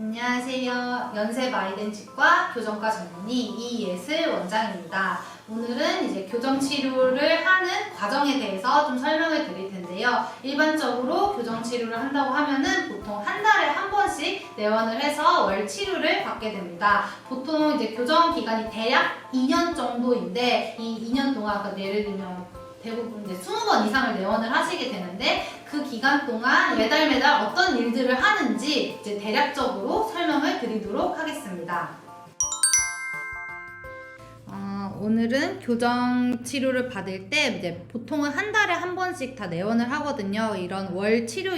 안녕하세요. 연세 마이덴치과 교정과 전문의 이예슬 원장입니다. 오늘은 이제 교정 치료를 하는 과정에 대해서 좀 설명을 드릴 텐데요. 일반적으로 교정 치료를 한다고 하면은 보통 한 달에 한 번씩 내원을 해서 월 치료를 받게 됩니다. 보통 이제 교정 기간이 대략 2년 정도인데 이 2년 동안 예를 들면 대부분 이제 20번 이상을 내원을 하시게 되는데 그 기간 동안 매달 어떤 일들을 하는지 이제 대략적으로 설명을 드리도록 하겠습니다. 오늘은 교정 치료를 받을 때 이제 보통은 한 달에 한 번씩 다 내원을 하거든요. 이런 월 치료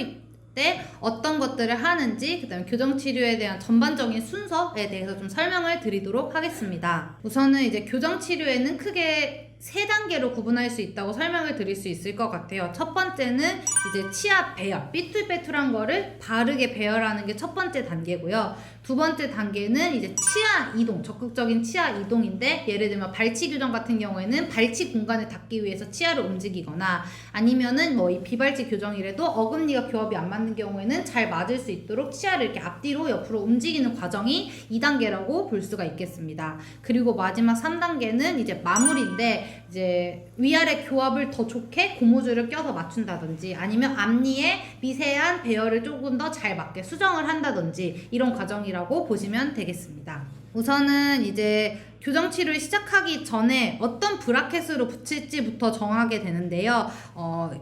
때 어떤 것들을 하는지, 그다음에 교정 치료에 대한 전반적인 순서에 대해서 좀 설명을 드리도록 하겠습니다. 우선은 이제 교정 치료에는 크게 3단계로 구분할 수 있다고 설명을 드릴 수 있을 것 같아요. 첫 번째는 이제 치아 배열, 삐뚤빼뚤한 거를 바르게 배열하는 게 첫 번째 단계고요. 두 번째 단계는 이제 치아 이동, 적극적인 치아 이동인데, 예를 들면 발치 교정 같은 경우에는 발치 공간을 닫기 위해서 치아를 움직이거나, 아니면은 뭐 이 비발치 교정이라도 어금니가 교합이 안 맞는 경우에는 잘 맞을 수 있도록 치아를 이렇게 앞뒤로 옆으로 움직이는 과정이 2단계라고 볼 수가 있겠습니다. 그리고 마지막 3단계는 이제 마무리인데, 이제 위아래 교합을 더 좋게 고무줄을 껴서 맞춘다든지, 아니면 앞니에 미세한 배열을 조금 더 잘 맞게 수정을 한다든지, 이런 과정이라고 보시면 되겠습니다. 우선은 이제 교정 치료를 시작하기 전에 어떤 브라켓으로 붙일지부터 정하게 되는데요.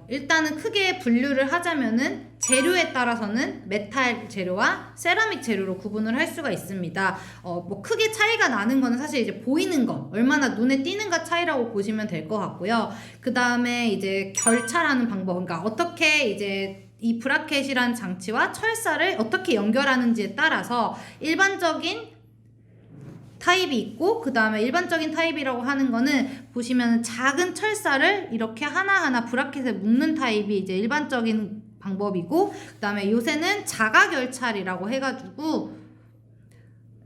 일단은 크게 분류를 하자면은 재료에 따라서는 메탈 재료와 세라믹 재료로 구분을 할 수가 있습니다. 뭐 크게 차이가 나는 거는 사실 이제 보이는 것, 얼마나 눈에 띄는가 차이라고 보시면 될 것 같고요. 그 다음에 이제 결찰하는 방법, 그러니까 어떻게 이제 이 브라켓이란 장치와 철사를 어떻게 연결하는지에 따라서 일반적인 타입이 있고, 그 다음에 일반적인 타입이라고 하는 거는 보시면 작은 철사를 이렇게 하나하나 브라켓에 묶는 타입이 이제 일반적인 방법이고, 그 다음에 요새는 자가결찰이라고 해가지고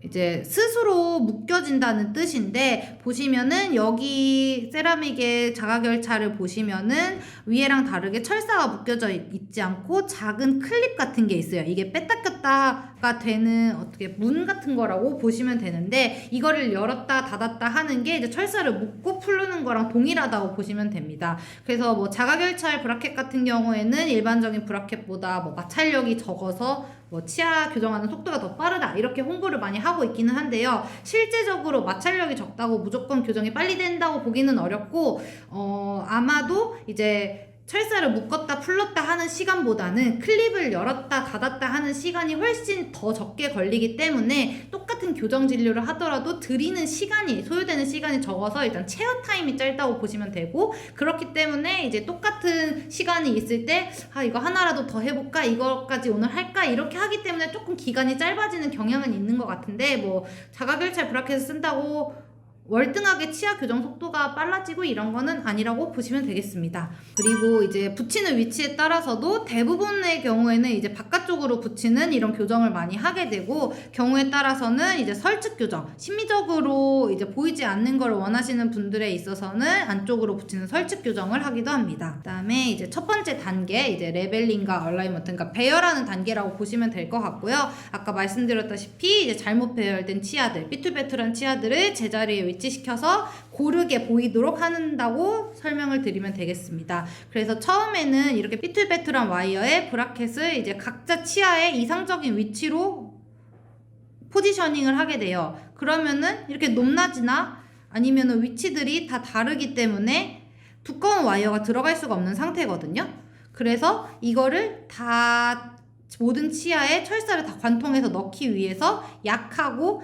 이제 스스로 묶여진다는 뜻인데, 보시면은 여기 세라믹의 자가결찰을 보시면은 위에랑 다르게 철사가 묶여져 있지 않고 작은 클립 같은 게 있어요. 이게 뺐다 꼈다가 되는 어떻게 문 같은 거라고 보시면 되는데, 이거를 열었다 닫았다 하는 게 이제 철사를 묶고 풀르는 거랑 동일하다고 보시면 됩니다. 그래서 뭐 자가결찰 브라켓 같은 경우에는 일반적인 브라켓보다 뭐 마찰력이 적어서 뭐 치아 교정하는 속도가 더 빠르다, 이렇게 홍보를 많이 하고 있기는 한데요. 실제적으로 마찰력이 적다고 무조건 교정이 빨리 된다고 보기는 어렵고, 아마도 이제 철사를 묶었다 풀렀다 하는 시간보다는 클립을 열었다 닫았다 하는 시간이 훨씬 더 적게 걸리기 때문에 똑같은 교정 진료를 하더라도 드리는 시간이, 소요되는 시간이 적어서 일단 체어 타임이 짧다고 보시면 되고, 그렇기 때문에 이제 똑같은 시간이 있을 때 이거 하나라도 더 해볼까, 이거까지 오늘 할까, 이렇게 하기 때문에 조금 기간이 짧아지는 경향은 있는 것 같은데, 뭐 자가결찰 브라켓을 쓴다고 월등하게 치아 교정 속도가 빨라지고 이런 거는 아니라고 보시면 되겠습니다. 그리고 이제 붙이는 위치에 따라서도 대부분의 경우에는 이제 바깥쪽으로 붙이는 이런 교정을 많이 하게 되고, 경우에 따라서는 이제 설측 교정, 심미적으로 이제 보이지 않는 걸 원하시는 분들에 있어서는 안쪽으로 붙이는 설측 교정을 하기도 합니다. 그다음에 이제 첫 번째 단계, 이제 레벨링과 얼라이먼트, 그러니까 배열하는 단계라고 보시면 될 것 같고요. 아까 말씀드렸다시피 이제 잘못 배열된 치아들, 삐뚤빼뚤한 치아들을 제자리에 위치시켜서 고르게 보이도록 한다고 설명을 드리면 되겠습니다. 그래서 처음에는 이렇게 삐뚤빼뚤한 와이어에 브라켓을 이제 각자 치아의 이상적인 위치로 포지셔닝을 하게 돼요. 그러면은 이렇게 높낮이나 아니면은 위치들이 다 다르기 때문에 두꺼운 와이어가 들어갈 수가 없는 상태거든요. 그래서 이거를 다 모든 치아에 철사를 다 관통해서 넣기 위해서 약하고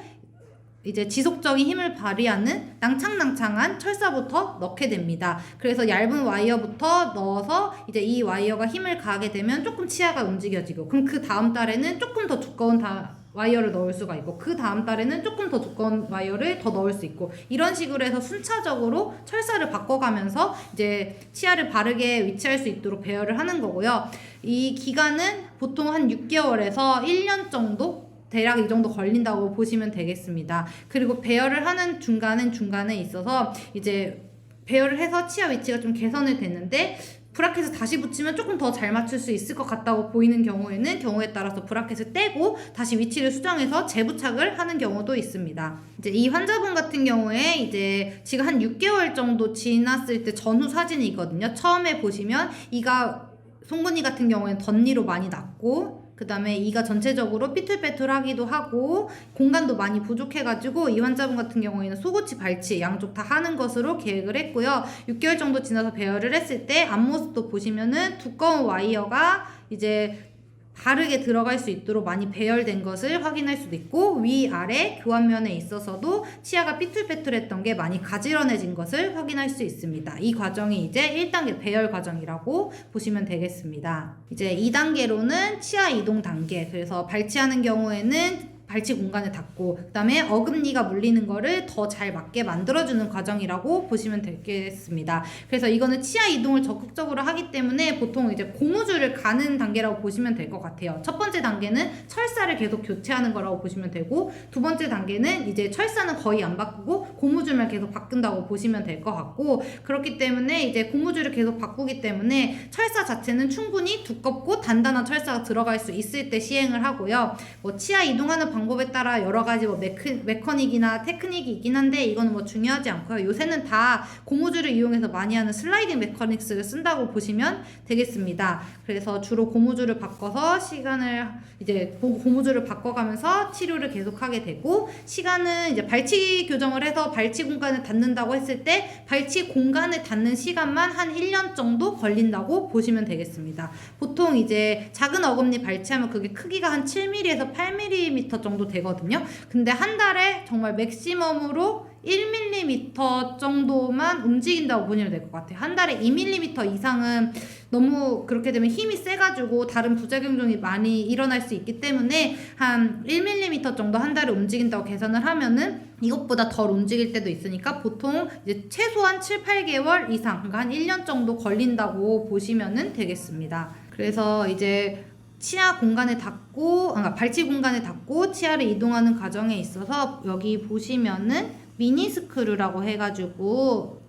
이제 지속적인 힘을 발휘하는 낭창낭창한 철사부터 넣게 됩니다. 그래서 얇은 와이어부터 넣어서 이제 이 와이어가 힘을 가하게 되면 조금 치아가 움직여지고, 그럼 그 다음 달에는 조금 더 두꺼운 와이어를 넣을 수가 있고, 그 다음 달에는 조금 더 두꺼운 와이어를 더 넣을 수 있고, 이런 식으로 해서 순차적으로 철사를 바꿔가면서 이제 치아를 바르게 위치할 수 있도록 배열을 하는 거고요. 이 기간은 보통 한 6개월에서 1년 정도 대략 이 정도 걸린다고 보시면 되겠습니다. 그리고 배열을 하는 중간에 있어서 이제 배열을 해서 치아 위치가 좀 개선이 됐는데 브라켓을 다시 붙이면 조금 더 잘 맞출 수 있을 것 같다고 보이는 경우에는 경우에 따라서 브라켓을 떼고 다시 위치를 수정해서 재부착을 하는 경우도 있습니다. 이제 이 환자분 같은 경우에 이제 지금 한 6개월 정도 지났을 때 전후 사진이 있거든요. 처음에 보시면 이가 송곳니 같은 경우에는 덧니로 많이 났고, 그 다음에 이가 전체적으로 삐뚤빼뚤하기도 하고 공간도 많이 부족해가지고 이 환자분 같은 경우에는 속옷이 발치 양쪽 다 하는 것으로 계획을 했고요. 6개월 정도 지나서 배열을 했을 때 앞모습도 보시면은 두꺼운 와이어가 이제 바르게 들어갈 수 있도록 많이 배열된 것을 확인할 수도 있고, 위아래 교환면에 있어서도 치아가 삐뚤빼뚤했던 게 많이 가지런해진 것을 확인할 수 있습니다. 이 과정이 이제 1단계 배열 과정이라고 보시면 되겠습니다. 이제 2단계로는 치아 이동 단계, 그래서 발치하는 경우에는 발치 공간을 닫고 그 다음에 어금니가 물리는 거를 더 잘 맞게 만들어주는 과정이라고 보시면 되겠습니다. 그래서 이거는 치아 이동을 적극적으로 하기 때문에 보통 이제 고무줄을 가는 단계라고 보시면 될 것 같아요. 첫 번째 단계는 철사를 계속 교체하는 거라고 보시면 되고, 두 번째 단계는 이제 철사는 거의 안 바꾸고 고무줄만 계속 바꾼다고 보시면 될 것 같고, 그렇기 때문에 이제 고무줄을 계속 바꾸기 때문에 철사 자체는 충분히 두껍고 단단한 철사가 들어갈 수 있을 때 시행을 하고요. 뭐 치아 이동하는 방법에 따라 여러 가지 뭐 메커닉이나 테크닉이 있긴 한데 이거는 뭐 중요하지 않고요. 요새는 다 고무줄을 이용해서 많이 하는 슬라이딩 메커닉스를 쓴다고 보시면 되겠습니다. 그래서 주로 고무줄을 바꿔서 시간을 이제 고무줄을 바꿔가면서 치료를 계속하게 되고, 시간은 이제 발치 교정을 해서 발치 공간을 닫는다고 했을 때 발치 공간을 닫는 시간만 한 1년 정도 걸린다고 보시면 되겠습니다. 보통 이제 작은 어금니 발치하면 그게 크기가 한 7mm에서 8mm 정도 되거든요. 근데 한 달에 정말 맥시멈으로 1mm 정도만 움직인다고 보시면 될 것 같아요. 한 달에 2mm 이상은 너무 그렇게 되면 힘이 세가지고 다른 부작용이 많이 일어날 수 있기 때문에 한 1mm 정도 한 달에 움직인다고 계산을 하면은 이것보다 덜 움직일 때도 있으니까 보통 이제 최소한 7, 8개월 이상, 그러니까 한 1년 정도 걸린다고 보시면 되겠습니다. 그래서 이제 치아 공간을 닫고, 그러니까 발치 공간을 닫고 치아를 이동하는 과정에 있어서 여기 보시면은 미니스크류라고 해가지고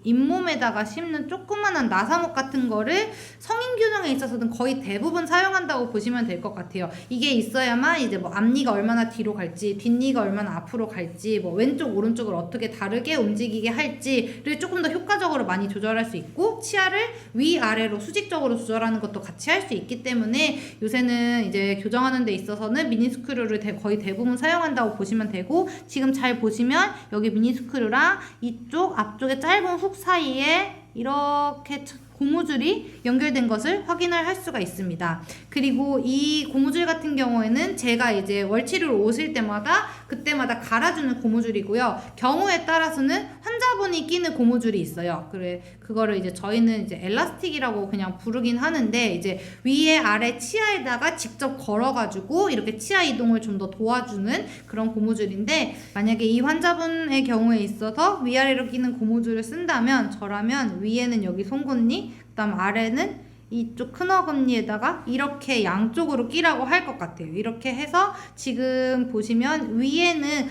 잇몸에다가 심는 조그만한 나사목 같은 거를 성인 교정에 있어서는 거의 대부분 사용한다고 보시면 될 것 같아요. 이게 있어야만 이제 뭐 앞니가 얼마나 뒤로 갈지, 뒷니가 얼마나 앞으로 갈지, 뭐 왼쪽 오른쪽을 어떻게 다르게 움직이게 할지를 조금 더 효과적으로 많이 조절할 수 있고, 치아를 위아래로 수직적으로 조절하는 것도 같이 할 수 있기 때문에 요새는 이제 교정하는 데 있어서는 미니스크류를 거의 대부분 사용한다고 보시면 되고, 지금 잘 보시면 여기 미니스크류랑 이쪽 앞쪽에 짧은 훅 사이에 이렇게 고무줄이 연결된 것을 확인을 할 수가 있습니다. 그리고 이 고무줄 같은 경우에는 제가 이제 월치료를 오실 때마다 그때마다 갈아주는 고무줄이고요. 경우에 따라서는 환자분이 끼는 고무줄이 있어요. 그거를 이제 저희는 이제 엘라스틱이라고 그냥 부르긴 하는데, 이제 위에 아래 치아에다가 직접 걸어가지고 이렇게 치아 이동을 좀 더 도와주는 그런 고무줄인데, 만약에 이 환자분의 경우에 있어서 위아래로 끼는 고무줄을 쓴다면 저라면 위에는 여기 송곳니, 그 다음 아래는 이쪽 큰 어금니에다가 이렇게 양쪽으로 끼라고 할 것 같아요. 이렇게 해서 지금 보시면 위에는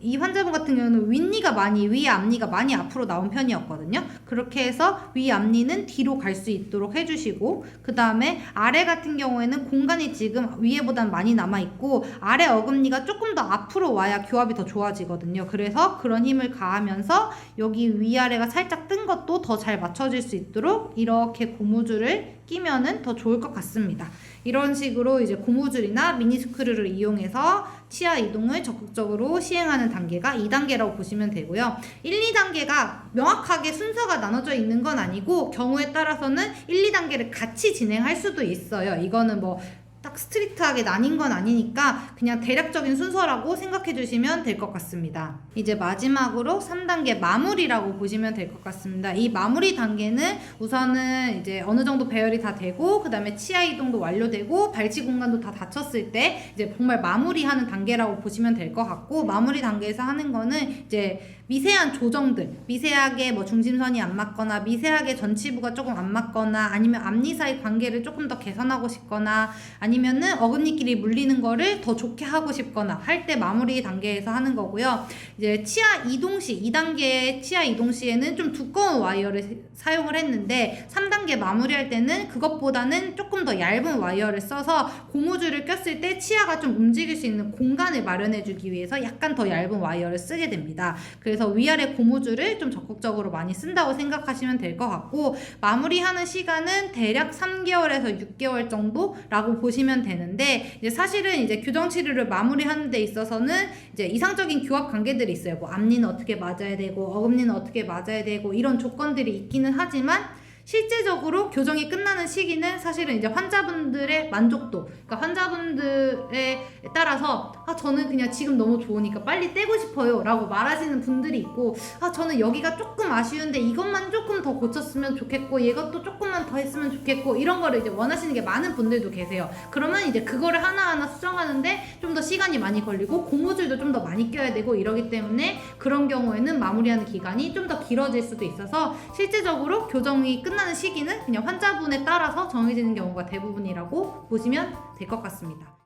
이 환자분 같은 경우는 위 앞니가 많이 앞으로 나온 편이었거든요. 그렇게 해서 위 앞니는 뒤로 갈 수 있도록 해주시고, 그 다음에 아래 같은 경우에는 공간이 지금 위에보단 많이 남아있고 아래 어금니가 조금 더 앞으로 와야 교합이 더 좋아지거든요. 그래서 그런 힘을 가하면서 여기 위아래가 살짝 뜬 것도 더 잘 맞춰질 수 있도록 이렇게 고무줄을 끼면은 더 좋을 것 같습니다. 이런 식으로 이제 고무줄이나 미니스크류를 이용해서 치아 이동을 적극적으로 시행하는 단계가 2단계라고 보시면 되고요. 1, 2단계가 명확하게 순서가 나눠져 있는 건 아니고 경우에 따라서는 1, 2단계를 같이 진행할 수도 있어요. 이거는 뭐 딱 스트릭트하게 나뉜 건 아니니까 그냥 대략적인 순서라고 생각해 주시면 될 것 같습니다. 이제 마지막으로 3단계 마무리라고 보시면 될 것 같습니다. 이 마무리 단계는 우선은 이제 어느 정도 배열이 다 되고, 그 다음에 치아 이동도 완료되고 발치 공간도 다 닫혔을 때 이제 정말 마무리하는 단계라고 보시면 될 것 같고, 마무리 단계에서 하는 거는 이제 미세한 조정들, 미세하게 뭐 중심선이 안 맞거나 미세하게 전치부가 조금 안 맞거나 아니면 앞니 사이 관계를 조금 더 개선하고 싶거나 아니면은 어금니끼리 물리는 거를 더 좋게 하고 싶거나 할 때 마무리 단계에서 하는 거고요. 이제 치아 이동 시 2단계의 치아 이동 시에는 좀 두꺼운 와이어를 사용을 했는데 3단계 마무리할 때는 그것보다는 조금 더 얇은 와이어를 써서 고무줄을 꼈을 때 치아가 좀 움직일 수 있는 공간을 마련해 주기 위해서 약간 더 얇은 와이어를 쓰게 됩니다. 그래서 위아래 고무줄을 좀 적극적으로 많이 쓴다고 생각하시면 될 것 같고, 마무리하는 시간은 대략 3개월에서 6개월 정도라고 보시면 되는데, 이제 사실은 이제 교정 치료를 마무리하는 데 있어서는 이제 이상적인 교합 관계들이 있어요. 뭐 앞니는 어떻게 맞아야 되고 어금니는 어떻게 맞아야 되고 이런 조건들이 있기는 하지만 실제적으로 교정이 끝나는 시기는 사실은 이제 환자분들의 만족도, 그러니까 환자분들에 따라서 저는 그냥 지금 너무 좋으니까 빨리 떼고 싶어요 라고 말하시는 분들이 있고, 저는 여기가 조금 아쉬운데 이것만 조금 더 고쳤으면 좋겠고 이것도 조금만 더 했으면 좋겠고 이런 거를 이제 원하시는 게 많은 분들도 계세요. 그러면 이제 그거를 하나하나 수정하는데 좀 더 시간이 많이 걸리고 고무줄도 좀 더 많이 껴야 되고 이러기 때문에 그런 경우에는 마무리하는 기간이 좀 더 길어질 수도 있어서 실제적으로 교정이 끝나는 시기는 그냥 환자분에 따라서 정해지는 경우가 대부분이라고 보시면 될 것 같습니다.